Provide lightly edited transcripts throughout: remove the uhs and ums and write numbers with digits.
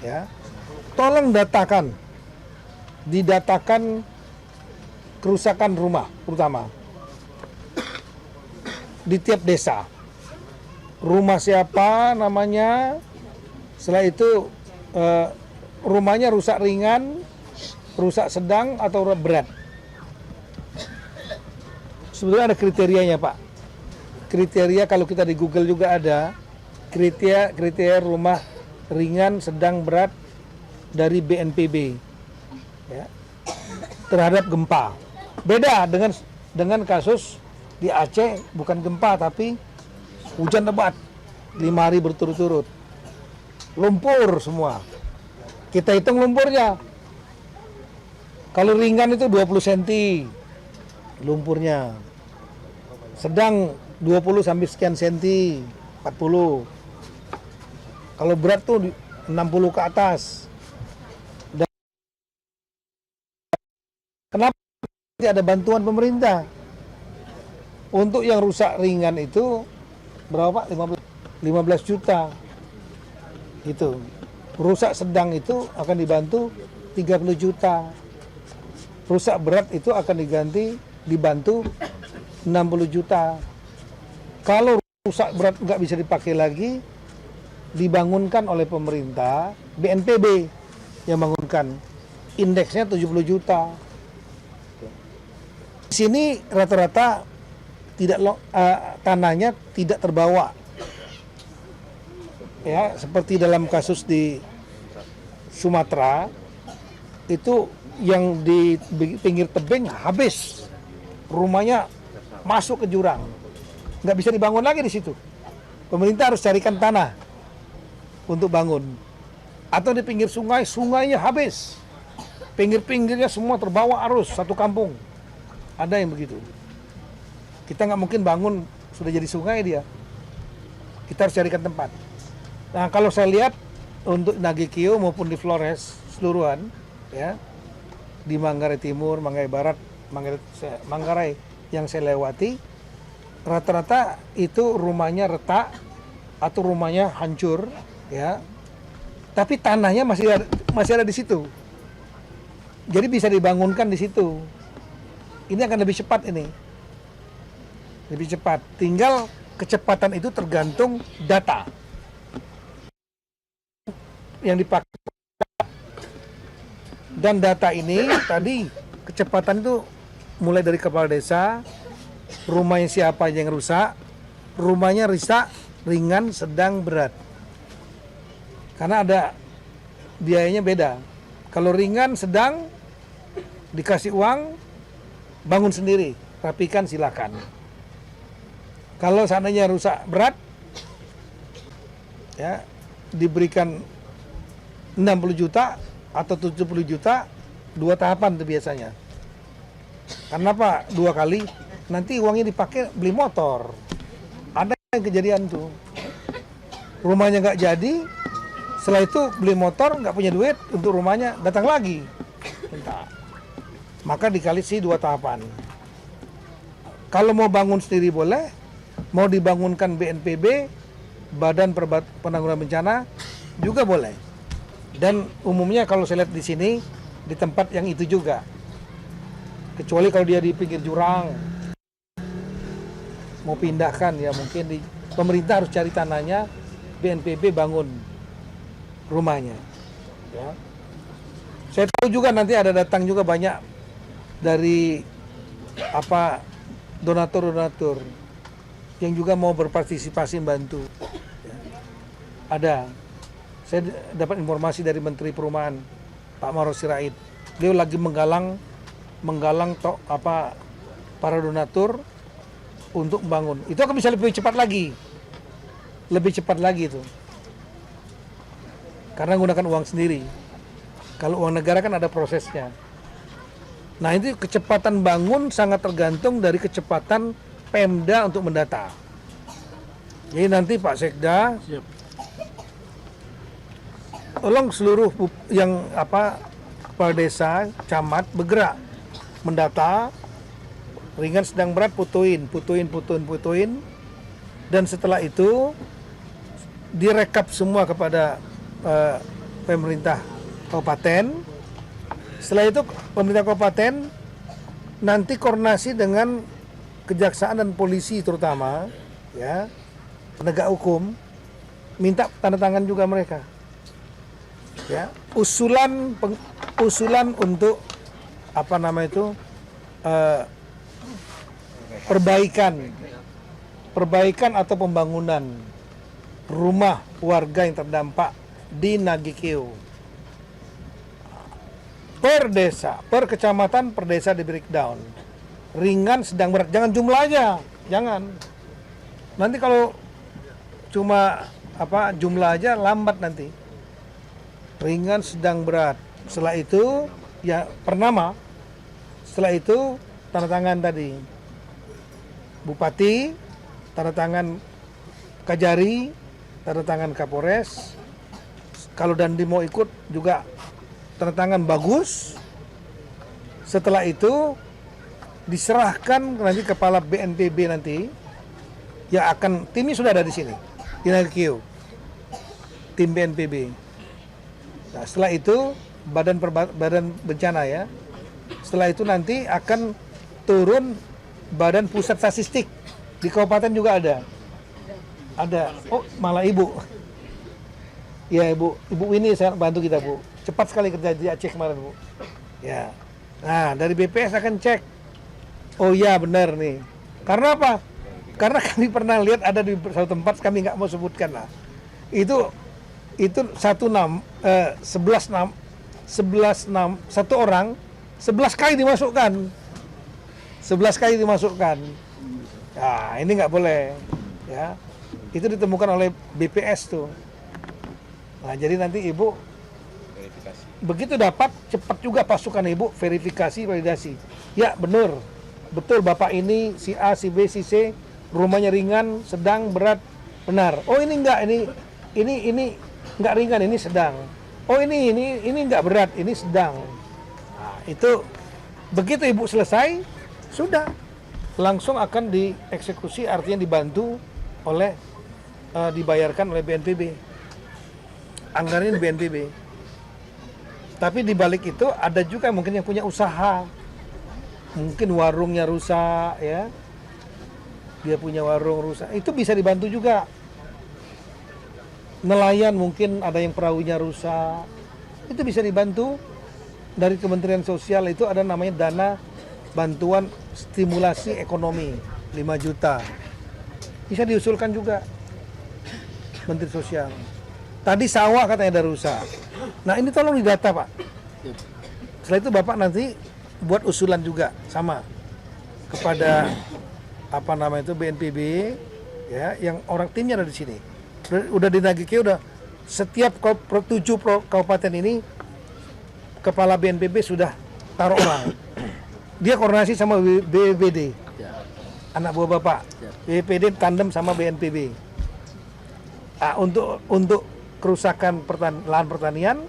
ya. Tolong didatakan kerusakan rumah terutama di tiap desa. Rumah siapa namanya, setelah itu rumahnya rusak ringan, rusak sedang atau berat. Sebenarnya ada kriterianya, Pak. Kriteria kalau kita di Google juga ada kriteria rumah ringan, sedang, berat dari BNPB, ya, terhadap gempa. Beda dengan kasus di Aceh, bukan gempa tapi hujan lebat 5 hari berturut-turut, lumpur semua. Kita hitung lumpurnya. Kalau ringan itu 20 cm lumpurnya, sedang 20 sampai sekian senti, 40. Kalau berat tuh 60 ke atas. Dan kenapa tidak ada bantuan pemerintah? Untuk yang rusak ringan itu berapa? 15 juta. Itu. Rusak sedang itu akan dibantu 30 juta. Rusak berat itu akan dibantu 60 juta. Kalau rusak berat nggak bisa dipakai lagi, dibangunkan oleh pemerintah, BNPB yang bangunkan, indeksnya 70 juta. Di sini rata-rata tanahnya tidak terbawa, ya, seperti dalam kasus di Sumatera itu yang di pinggir tebing habis, rumahnya masuk ke jurang, nggak bisa dibangun lagi di situ. Pemerintah harus carikan tanah untuk bangun. Atau di pinggir sungai, sungainya habis, pinggir-pinggirnya semua terbawa arus satu kampung. Ada yang begitu. Kita nggak mungkin bangun sudah jadi sungai dia. Kita harus carikan tempat. Nah, kalau saya lihat untuk Nagekio maupun di Flores seluruhan, ya, di Manggarai Timur, Manggarai Barat, Manggarai yang saya lewati, rata-rata itu rumahnya retak atau rumahnya hancur, ya. Tapi tanahnya masih ada di situ. Jadi bisa dibangunkan di situ. Ini akan lebih cepat ini. Lebih cepat. Tinggal kecepatan itu tergantung data yang dipakai. Dan data ini tadi kecepatan itu mulai dari kepala desa, rumahnya siapa yang rusak, rumahnya rusak ringan, sedang, berat. Karena ada biayanya beda. Kalau ringan, sedang, dikasih uang, bangun sendiri, rapikan silakan. Kalau seandainya rusak berat, ya, diberikan 60 juta atau 70 juta, 2 tahapan itu biasanya. Kenapa 2 kali? Nanti uangnya dipakai beli motor. Ada yang kejadian tuh. Rumahnya nggak jadi, setelah itu beli motor, nggak punya duit untuk rumahnya, datang lagi minta. Maka dikali 2 tahapan. Kalau mau bangun sendiri boleh, mau dibangunkan BNPB, Badan Penanggulangan Bencana, juga boleh. Dan umumnya kalau saya lihat di sini, di tempat yang itu juga. Kecuali kalau dia di pinggir jurang, mau pindahkan, ya mungkin pemerintah harus cari tanahnya, BNPB bangun rumahnya. Ya. Saya tahu juga nanti ada datang juga banyak dari donatur-donatur yang juga mau berpartisipasi membantu. Ya. Ada. Saya dapat informasi dari Menteri Perumahan Pak Maros Sirait. Beliau lagi menggalang para donatur untuk membangun. Itu akan bisa lebih cepat lagi. Lebih cepat lagi itu. Karena menggunakan uang sendiri. Kalau uang negara kan ada prosesnya. Nah, itu kecepatan bangun sangat tergantung dari kecepatan Pemda untuk mendata. Jadi nanti Pak Sekda, tolong seluruh yang kepala desa, camat bergerak mendata ringan, sedang, berat, putuin, dan setelah itu direkap semua kepada pemerintah kabupaten. Setelah itu pemerintah kabupaten nanti koordinasi dengan kejaksaan dan polisi terutama, ya, penegak hukum, minta tanda tangan juga mereka. Ya, usulan untuk apa nama itu perbaikan atau pembangunan rumah warga yang terdampak di Nagikeo. Per desa, per kecamatan, per desa di breakdown. Ringan, sedang, berat. Jangan jumlah aja, jangan. Nanti kalau cuma jumlah aja lambat nanti. Ringan, sedang, berat. Setelah itu ya per nama. Setelah itu tanda tangan tadi. Bupati, tanda tangan Kajari, tanda tangan Kapolres. Kalau Dandi mau ikut juga tanda tangan bagus. Setelah itu diserahkan nanti kepala BNPB nanti, yang akan, timnya sudah ada di sini di Nagikeo, tim BNPB. Nah, setelah itu badan bencana ya. Setelah itu nanti akan turun badan pusat statistik di kabupaten juga ada. Oh malah ibu. Ya ibu ini saya bantu kita bu. Cepat sekali kerja di Aceh kemarin bu. Ya. Nah dari BPS akan cek. Oh iya benar nih. Karena apa? Karena kami pernah lihat ada di satu tempat, kami nggak mau sebutkan lah. Itu 11 satu orang 11 kali dimasukkan. 11 kali dimasukkan. Nah, ini nggak boleh. Ya. Itu ditemukan oleh BPS tuh. Nah, jadi nanti Ibu verifikasi. Begitu dapat, cepat juga pasukan Ibu verifikasi, validasi. Ya, benar. Betul Bapak ini si A, si B, si C, rumahnya ringan, sedang, berat, benar. Oh, ini enggak, ini enggak ringan, ini sedang. Oh, ini enggak berat, ini sedang. Nah, itu begitu Ibu selesai, sudah langsung akan dieksekusi, artinya dibantu oleh dibayarkan oleh BNPB. Anggaran BNPB. Tapi di balik itu ada juga mungkin yang punya usaha. Mungkin warungnya rusak ya. Dia punya warung rusak. Itu bisa dibantu juga. Nelayan mungkin ada yang perahunya rusak. Itu bisa dibantu dari Kementerian Sosial, itu ada namanya dana bantuan stimulasi ekonomi 5 juta. Bisa diusulkan juga Menteri Sosial. Tadi sawah katanya ada rusak. Nah ini tolong didata Pak. Setelah itu Bapak nanti buat usulan juga sama kepada BNPB ya, yang orang timnya ada di sini. Udah di Nagikeo, udah setiap 7 kabupaten ini kepala BNPB sudah taruh orang. Dia koordinasi sama BPD. Anak buah Bapak. BPD tandem sama BNPB. Nah, untuk kerusakan lahan pertanian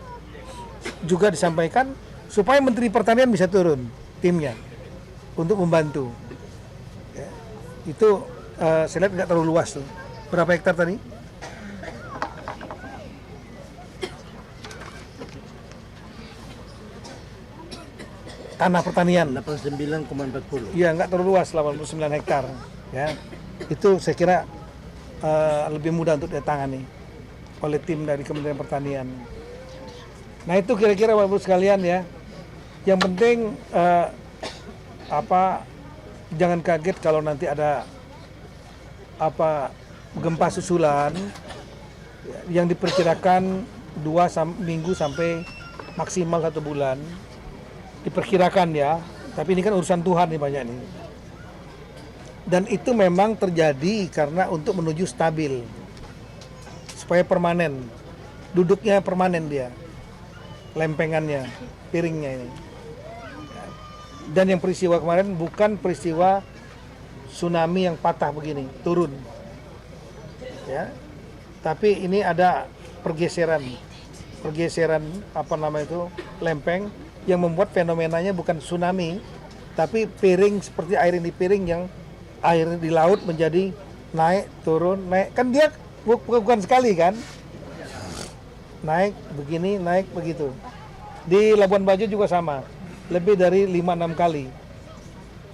juga disampaikan supaya Menteri Pertanian bisa turun timnya untuk membantu. Ya, itu saya lihat nggak terlalu luas tuh. Berapa hektar tadi? Tanah pertanian 89,40. Iya, nggak terlalu luas, 89 hektar. Ya, itu saya kira lebih mudah untuk ditangani oleh tim dari Kementerian Pertanian. Nah itu kira-kira Bapak Ibu sekalian ya. Yang penting jangan kaget kalau nanti ada gempa susulan yang diperkirakan 2 minggu sampai maksimal 1 bulan. Diperkirakan ya, tapi ini kan urusan Tuhan nih banyak nih. Dan itu memang terjadi karena untuk menuju stabil. Supaya permanen, duduknya permanen dia, lempengannya, piringnya ini. Dan yang peristiwa kemarin bukan peristiwa tsunami yang patah begini, turun. Ya, tapi ini ada pergeseran lempeng yang membuat fenomenanya bukan tsunami, tapi piring seperti air ini, piring yang air di laut menjadi naik turun naik, kan dia bukan sekali kan. naik begini, naik begitu. Di Labuan Bajo juga sama, lebih dari 5-6 kali.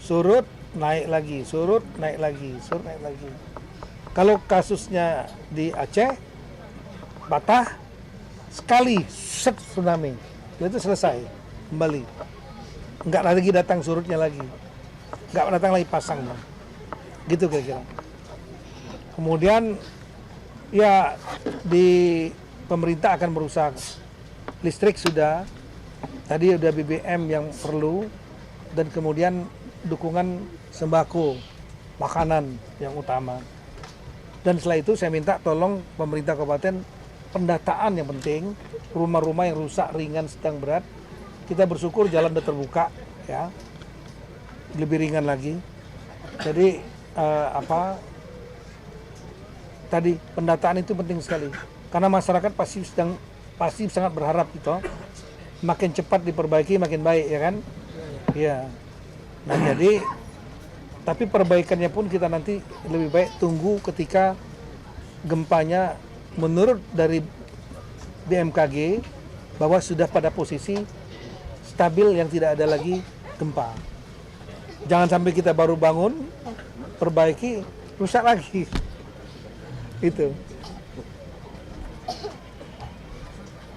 Surut, naik lagi, surut, naik lagi, surut, naik lagi. Kalau kasusnya di Aceh, Batah, sekali set tsunami, itu selesai, kembali. Nggak lagi datang surutnya lagi, nggak datang lagi pasang, gitu kira-kira. Kemudian ya di pemerintah akan berusaha, listrik sudah, tadi udah BBM yang perlu, dan kemudian dukungan sembako, makanan yang utama. Dan setelah itu saya minta tolong pemerintah kabupaten pendataan yang penting, rumah-rumah yang rusak ringan sedang berat. Kita bersyukur jalan sudah terbuka, ya, lebih ringan lagi. Jadi tadi pendataan itu penting sekali karena masyarakat pasti sangat berharap gitu, makin cepat diperbaiki makin baik, ya kan, ya. Nah jadi tapi perbaikannya pun kita nanti lebih baik tunggu ketika gempanya menurut dari BMKG bahwa sudah pada posisi stabil yang tidak ada lagi gempa. Jangan sampai kita baru bangun perbaiki rusak lagi. Itu.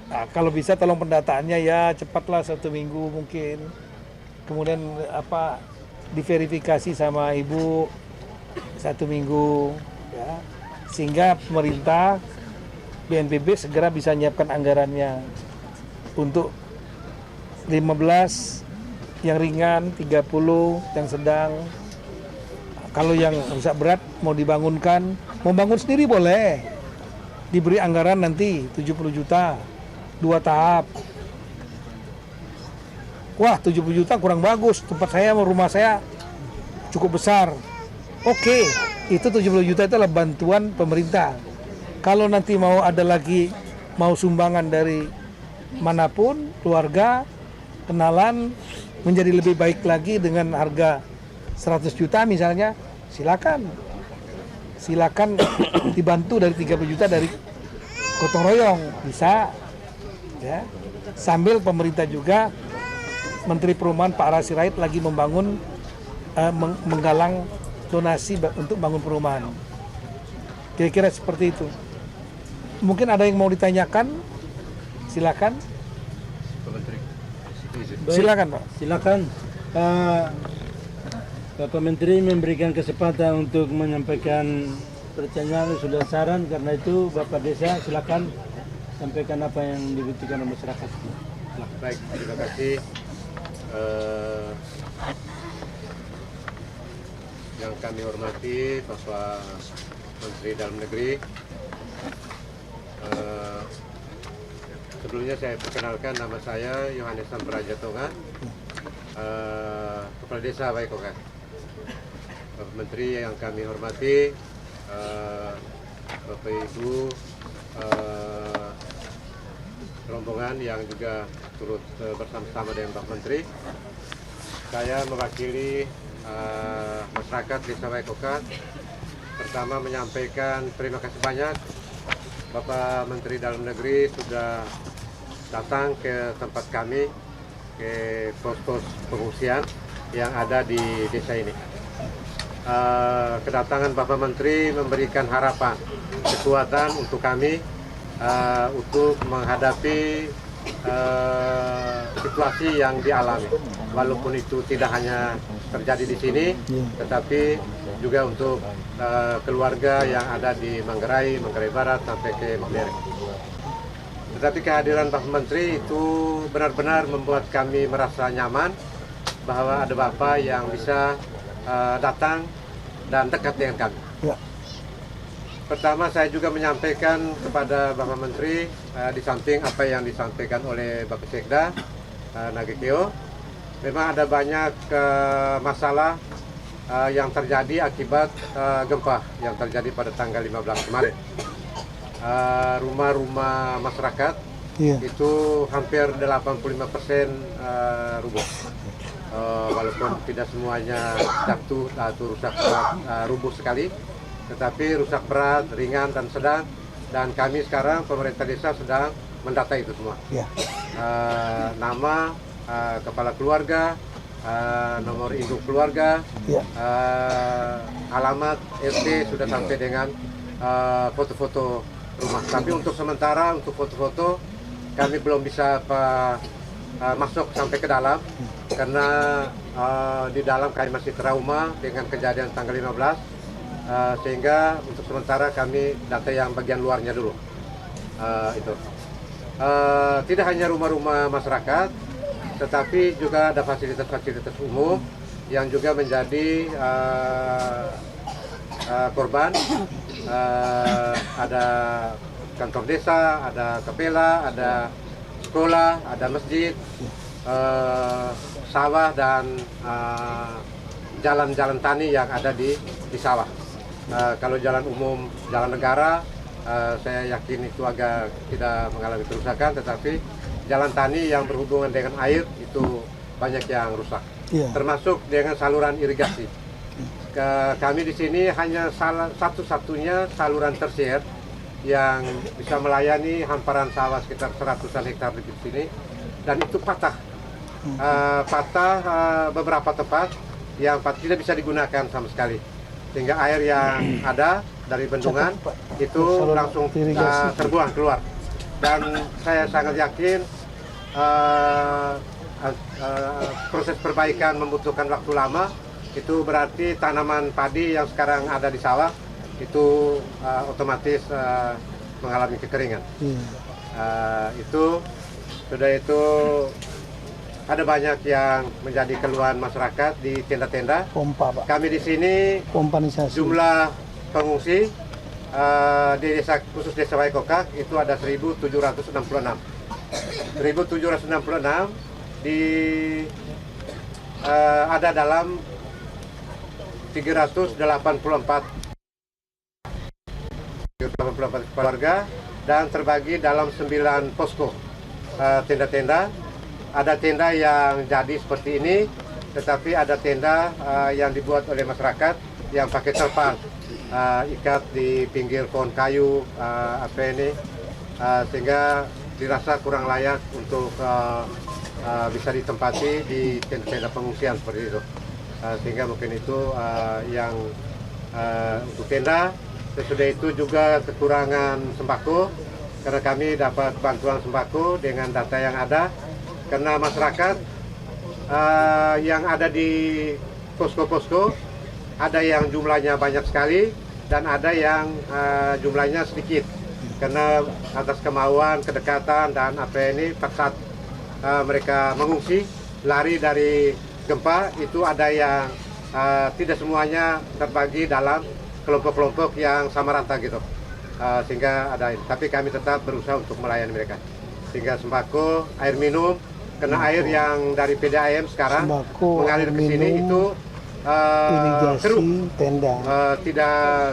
Nah, kalau bisa tolong pendataannya ya cepatlah 1 minggu mungkin. Kemudian diverifikasi sama ibu 1 minggu, ya, sehingga pemerintah BNPB segera bisa menyiapkan anggarannya untuk 15 yang ringan, 30 yang sedang. Kalau yang rusak berat mau dibangunkan, mau bangun sendiri boleh. Diberi anggaran nanti 70 juta, 2 tahap. Wah 70 juta kurang bagus, tempat saya, rumah saya cukup besar. Oke, itu 70 juta itu adalah bantuan pemerintah. Kalau nanti mau ada lagi, mau sumbangan dari manapun, keluarga, kenalan, menjadi lebih baik lagi dengan harga 100 juta misalnya, silakan dibantu dari 30 juta dari gotong royong, bisa, ya. Sambil pemerintah juga, Menteri Perumahan Pak Ara Sirait lagi membangun, menggalang donasi untuk bangun perumahan. Kira-kira seperti itu. Mungkin ada yang mau ditanyakan, silakan. Silakan Pak. Silakan. Bapak Menteri memberikan kesempatan untuk menyampaikan pertanyaan sudah saran, karena itu Bapak Desa silakan sampaikan apa yang dibutuhkan oleh masyarakat. Baik, terima kasih. Yang kami hormati Bapak Menteri Dalam Negeri, sebelumnya saya perkenalkan, nama saya Yohanes Samprajatonga, Kepala Desa Baikokan. Bapak Menteri yang kami hormati, Bapak Ibu, rombongan yang juga turut bersama-sama dengan Pak Menteri, saya mewakili masyarakat Desa Baikokan. Pertama menyampaikan terima kasih banyak Bapak Menteri Dalam Negeri sudah datang ke tempat kami, ke pos-pos pengungsian yang ada di desa ini. Kedatangan Bapak Menteri memberikan harapan, kekuatan untuk kami untuk menghadapi situasi yang dialami, walaupun itu tidak hanya terjadi di sini, tetapi juga untuk keluarga yang ada di Manggarai Barat sampai ke Mambere. Tetapi kehadiran Pak Menteri itu benar-benar membuat kami merasa nyaman bahwa ada Bapak yang bisa datang dan dekat dengan kami. Ya. Pertama, saya juga menyampaikan kepada Bapak Menteri, di samping apa yang disampaikan oleh Bapak Sekda Nagekeo, memang ada banyak masalah yang terjadi akibat gempa yang terjadi pada tanggal 15 kemarin. Rumah-rumah masyarakat itu hampir 85% rubuh. Walaupun tidak semuanya jatuh atau rusak berat, rubuh sekali, tetapi rusak berat, ringan, dan sedang. Dan kami sekarang pemerintah desa sedang mendata itu semua. Ya. Nama, kepala keluarga, nomor induk keluarga, Ya. alamat RT sudah sampai dengan foto-foto rumah. Tapi untuk sementara untuk foto-foto kami belum bisa masuk sampai ke dalam karena di dalam kami masih trauma dengan kejadian tanggal 15, sehingga untuk sementara kami data yang bagian luarnya dulu. Itu tidak hanya rumah-rumah masyarakat, tetapi juga ada fasilitas-fasilitas umum yang juga menjadi korban. Ada kantor desa, ada kapela, ada sekolah, ada masjid, sawah dan jalan-jalan tani yang ada di sawah. Kalau jalan umum, jalan negara, saya yakin itu agak tidak mengalami kerusakan, tetapi jalan tani yang berhubungan dengan air itu banyak yang rusak, termasuk dengan saluran irigasi. Kami di sini hanya satu-satunya saluran tersier yang bisa melayani hamparan sawah sekitar 100-an hektar di sini, dan itu patah. Beberapa tempat yang tidak bisa digunakan sama sekali, sehingga air yang ada dari bendungan itu langsung terbuang keluar. Dan saya sangat yakin proses perbaikan membutuhkan waktu lama. Itu berarti tanaman padi yang sekarang ada di sawah itu otomatis mengalami kekeringan. Itu ada banyak yang menjadi keluhan masyarakat di tenda-tenda. Pompa, Pak. Kami di sini jumlah pengungsi di desa, khusus desa Waikokak itu ada 1.766. 1.766 ada dalam 384 keluarga dan terbagi dalam 9 posko tenda-tenda. Ada tenda yang jadi seperti ini, tetapi ada tenda yang dibuat oleh masyarakat yang pakai terpal, ikat di pinggir pohon kayu, sehingga dirasa kurang layak untuk bisa ditempati di tenda-tenda pengungsian seperti itu. Sehingga mungkin itu yang untuk tenda. Sesudah itu juga kekurangan sembako, karena kami dapat bantuan sembako dengan data yang ada, karena masyarakat yang ada di posko-posko ada yang jumlahnya banyak sekali dan ada yang jumlahnya sedikit, karena atas kemauan, kedekatan dan paksa mereka mengungsi lari dari gempa. Itu ada yang tidak semuanya terbagi dalam kelompok-kelompok yang sama rata gitu, sehingga ada. Tapi kami tetap berusaha untuk melayani mereka, sehingga sembako, air minum, karena air yang dari PDAM sekarang mengalir ke sini itu keruh, tenda, tidak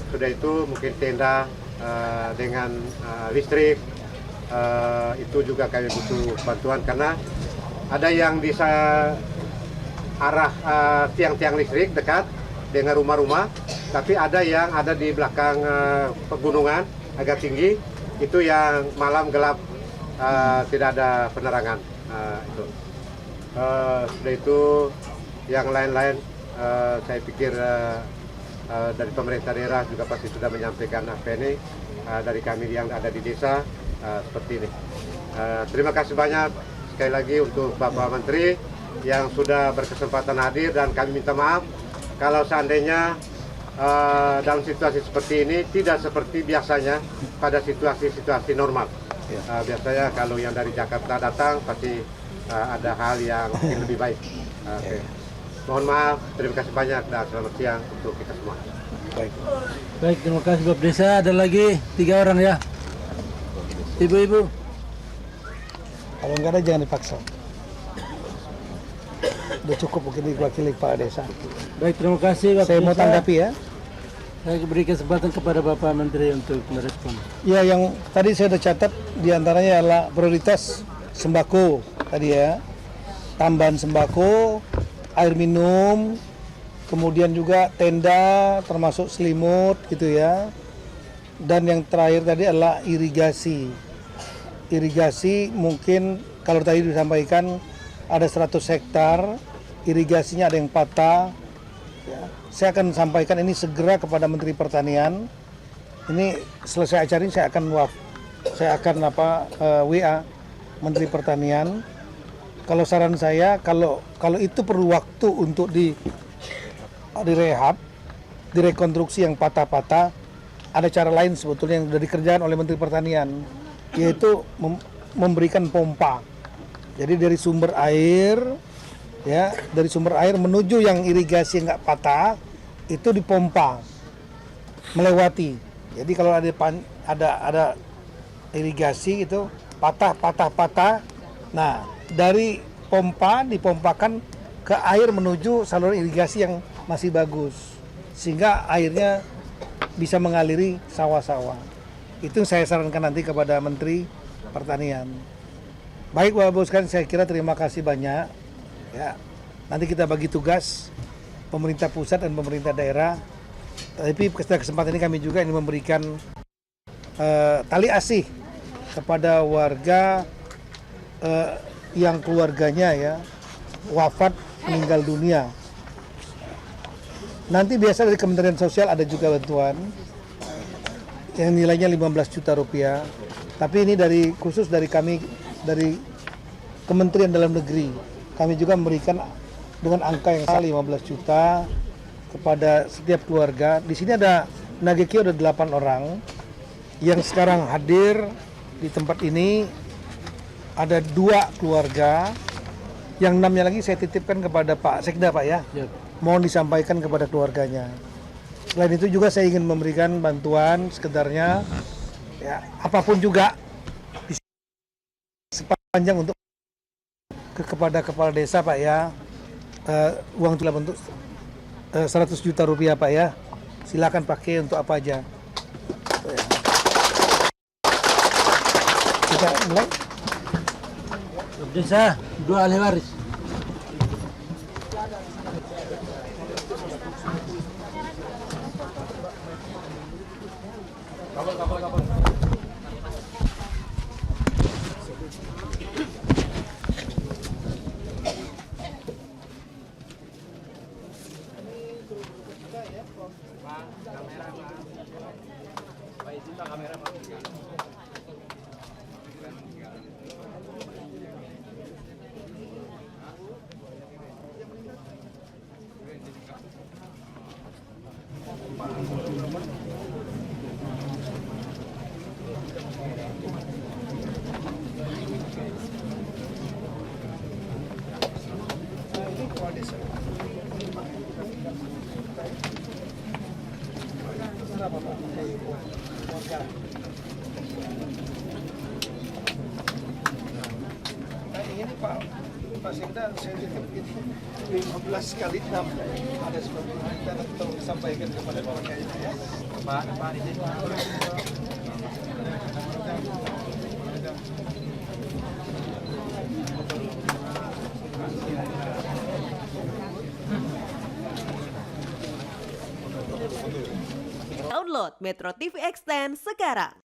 sudah itu mungkin tenda dengan listrik, itu juga kami butuh bantuan, karena ada yang di arah tiang-tiang listrik dekat dengan rumah-rumah, tapi ada yang ada di belakang pegunungan agak tinggi, itu yang malam gelap, tidak ada penerangan. Sudah itu yang lain-lain, saya pikir dari pemerintah daerah juga pasti sudah menyampaikan dari kami yang ada di desa seperti ini. Terima kasih banyak sekali lagi untuk Bapak Menteri yang sudah berkesempatan hadir, dan kami minta maaf kalau seandainya dalam situasi seperti ini tidak seperti biasanya pada situasi-situasi normal. Biasanya kalau yang dari Jakarta datang pasti ada hal yang mungkin lebih baik. Mohon maaf, terima kasih banyak dan selamat siang untuk kita semua. Baik, terima kasih Bapak Desa. Ada lagi 3 orang ya, ibu-ibu. Kalau nggak ada jangan dipaksa. Udah cukup mungkin diwakili Pak Desa. Baik, terima kasih Bapak Saya mau Desa. tanggapi ya. Saya beri kesempatan kepada Bapak Menteri untuk merespon. Ya, yang tadi saya sudah catat diantaranya adalah prioritas sembako tadi ya, tambahan sembako, air minum, kemudian juga tenda termasuk selimut gitu ya. dan yang terakhir tadi adalah irigasi. Irigasi mungkin kalau tadi disampaikan ada 100 hektar, irigasinya ada yang patah. Ya, saya akan sampaikan ini segera kepada Menteri Pertanian. Ini selesai acara ini saya akan WA Menteri Pertanian. Kalau saran saya kalau itu perlu waktu untuk direhab, direkonstruksi yang patah-patah, ada cara lain sebetulnya yang sudah dikerjakan oleh Menteri Pertanian, yaitu memberikan pompa. Jadi dari sumber air, ya, dari sumber air menuju yang irigasi yang nggak patah itu dipompa melewati. Jadi kalau ada irigasi itu patah, nah dari pompa dipompakan ke air menuju saluran irigasi yang masih bagus, sehingga airnya bisa mengaliri sawah-sawah. Itu saya sarankan nanti kepada Menteri Pertanian. Baik Bapak Ibu sekalian, saya kira terima kasih banyak. Ya, nanti kita bagi tugas pemerintah pusat dan pemerintah daerah. Tapi pada kesempatan ini kami juga ingin memberikan tali asih kepada warga yang keluarganya ya wafat meninggal dunia. Nanti biasa dari Kementerian Sosial ada juga bantuan yang nilainya 15 juta rupiah. Tapi ini khusus dari kami, dari Kementerian Dalam Negeri. Kami juga memberikan dengan angka yang sama 15 juta kepada setiap keluarga. Di sini ada Nagekio ada 8 orang yang sekarang hadir di tempat ini. Ada 2 keluarga, yang 6-nya lagi saya titipkan kepada Pak Sekda, Pak ya. Yep. Mohon disampaikan kepada keluarganya. Selain itu juga saya ingin memberikan bantuan sekedarnya, ya apapun juga sepanjang untuk kepada kepala desa Pak ya. Uang itu dalam bentuk 100 juta rupiah Pak ya. Silakan pakai untuk apa aja. Kita mulai. Desa 2 ahli waris. Ini Pak Sekda saya titip ini 15 kali 6 ada seperti kita nanti sampaikan kepada keluarga ya. Pak di sini. Download Metro TV Extend sekarang.